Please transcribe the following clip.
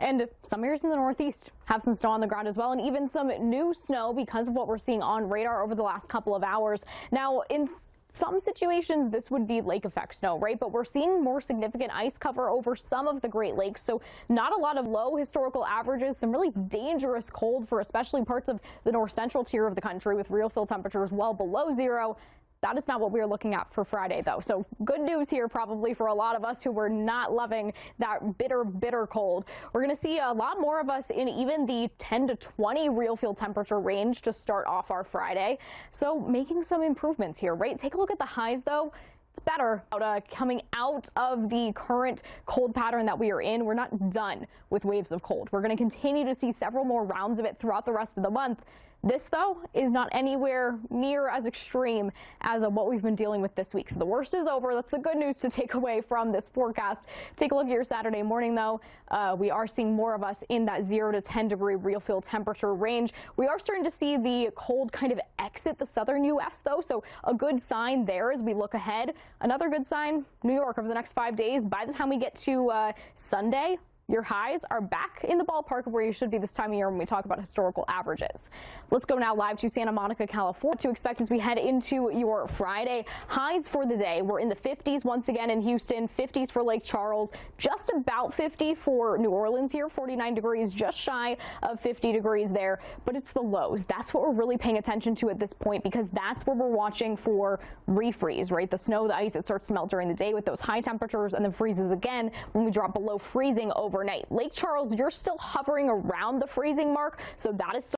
And some areas in the northeast have some snow on the ground as well, and even some new snow because of what we're seeing on radar over the last couple of hours. Now, in some situations, this would be lake effect snow, right? But we're seeing more significant ice cover over some of the Great Lakes. So not a lot of low historical averages, some really dangerous cold for especially parts of the north central tier of the country with real feel temperatures well below zero. That is not what we are looking at for Friday, though. So good news here probably for a lot of us who were not loving that bitter, bitter cold. We're going to see a lot more of us in even the 10 to 20 real feel temperature range to start off our Friday. So making some improvements here, right? Take a look at the highs, though. It's better coming out of the current cold pattern that we are in. We're not done with waves of cold. We're going to continue to see several more rounds of it throughout the rest of the month. This, though, is not anywhere near as extreme as what we've been dealing with this week. So the worst is over. That's the good news to take away from this forecast. Take a look at your Saturday morning, though. We are seeing more of us in that 0 to 10 degree real feel temperature range. We are starting to see the cold kind of exit the southern U.S., though, so a good sign there as we look ahead. Another good sign, New York over the next 5 days. By the time we get to Sunday, your highs are back in the ballpark of where you should be this time of year when we talk about historical averages. Let's go now live to Santa Monica, California. What to expect as we head into your Friday. Highs for the day. We're in the 50s once again in Houston, 50s for Lake Charles, just about 50 for New Orleans here, 49 degrees, just shy of 50 degrees there. But it's the lows. That's what we're really paying attention to at this point, because that's where we're watching for refreeze, right? The snow, the ice, it starts to melt during the day with those high temperatures and then freezes again when we drop below freezing overnight. Lake Charles, you're still hovering around the freezing mark, so that is still